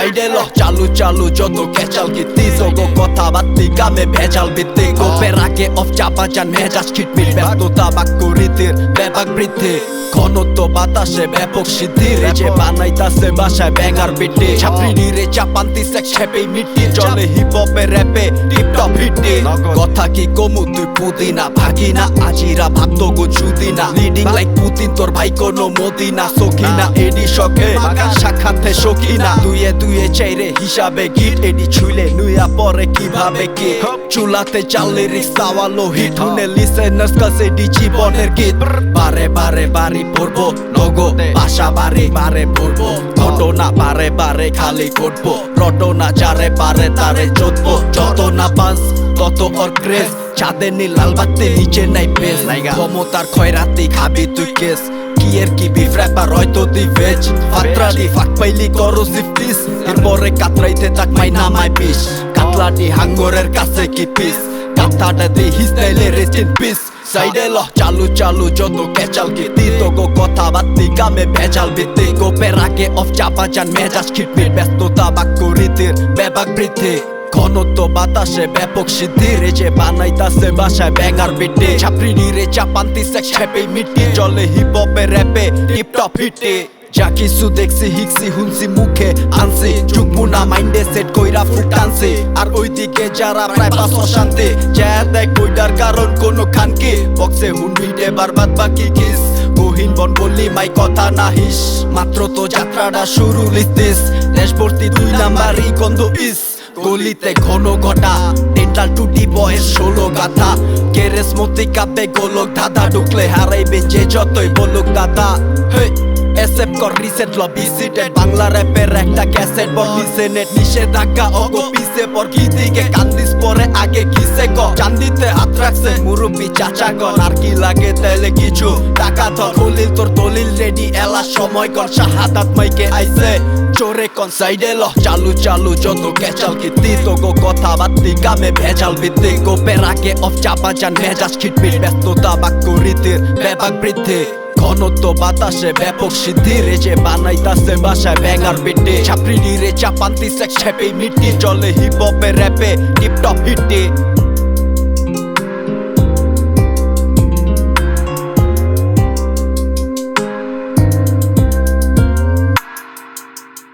সাইডে ল চালু চালু যত কেচাল গীতি তোগো কথা বাত্তি গামে ভেজাল ভিত্তি গোপের আগে অফ চাপা যান মেজাজ খিটমিট ব্যস্ততা বাক্য রীতির ব্যাপক বৃদ্ধি ঘনত্ব বাতাসে ব্যাপক সিদ্ধি রেজে বানাইতাছে বাসায় ব্যাঙার বিটি ছাপড়ি রে চাপান্তি সেক্স হ্যাপি মিটি চলে হিপ হপে র্যাপে টিপ টপ হিটি কথা কি কমু তুই পুদিনা ভাগিনা আজিরা ভাবতো গো চুদিনা লিডিং লাইক পুতিন তোর ভাই কোনো মদিনা সখিনা এডি শখে সাক্ষাতে সখিনা দুয়ে চাইরে হিসাবে গিট এডি ছুইলে নুয়া পরে কিভাবে কি চুলাতে চাললে রিস্তাওয়ালো হিট হুনে লিসেনার্স কাছে ডি জীবনের গীত বারে বারে বাড়ি পড়বো লগো বাসা বাড়ি বারে পড়বো ঘটনা বারে বারে খালি ঘটবো রটনা যারে পারে তারে চোদবো যত না পাস তত ওর ক্রেজ চাঁদের নীল লাল বাতি নিচে নাই পেস ক্ষমতার খয়রাতি খাবি তুই কেস কিয়ের কি বিফ র্যাপার হয়তো তুই ভেজ ফাত্রাদি ফাঁক পাইলি করো সিফটিস এরপরে কাতরাইতে থাক মাই নামাই পিস কাতলাটি হাঙ্গরের কাছে কি পিস কাতাটা দি হিস নাইলে রেস্ট ইন পিস সাইডে ল চালু চালু যত কেচাল গীতি তোগো কথা বাত্তি গামে ভেজাল ভিত্তি গোপের আগে অফ চাপা যান মেজাজ খিটমিট ব্যস্ততা বাক্য রীতির ব্যাপক বৃদ্ধি ঘনত্ব বাতাসে ব্যাপক সিদ্ধি রেজে বানাইতাছে বাসায় ব্যাঙার বিটি ছাপড়ি রে চাপান্তি সেক্স হ্যাপি মিটি চলে হিপ হপে র্যাপে টিপ টপ হিটি যা কিছু দেখছি হিকসি হুনসি মুখে আনছি চুকমুনা মাইন্ডে সেট কইরা ফুট টানছি আর ওইদিকে যারা প্রায় পাস অশান্তি যা দেখ কইটার কারণ কোনো খানকি বক্সে হুনবিটে বারবাদ বাকি কিস গহীন বন বললি মাই কথা নাহিস মাত্র তো যাত্রাটা শুরু লিস্তিস দেশভর্তি 2 নাম্বারই গন্ধ ইস গলিতে ঘন ঘটা ডেন্টাল টুটি বয়ের 16 গাথা কেরেস মতি কাঁপে গোলক ধাঁধা ঢুকলে হারাইবে যে যতই বলুক দাদা হে এসএফ কর রিসেট ল বিসিটেড বাংলা র্যাপের একটা ক্যাসেট বল লিসেনেট নিষেধাজ্ঞা অগো পিছে পর কি দিকে কান্দিস পরে আগে কিসে ক চান্দিতে হাত রাখছে মুরব্বি চাচাগণ আর কি লাগে তাইলে কিছু টাকা ধর দলিল তোর দলিল রেডি এলা সময় কর শাহাদাত মাইকে আইছে চোরে কোন সাইডে ল চালু চালু যত কেচাল গীতি তোগো কথা বাত্তি গামে ভেজাল ভিত্তি গোপের আগে অফ চাপা যান মেজাজ খিটমিট ব্যস্ততা বাক্য রীতির ব্যাপক বৃদ্ধি ঘনত্ব বাতাসে ব্যাপক সিদ্ধি রেজে বানাইতাছে বাসায় ব্যাঙার বিটি ছাপড়ি রে চাপান্তি সেক্স হ্যাপি মিটি চলে হিপ হপে র্যাপে টিপ টপ হিটি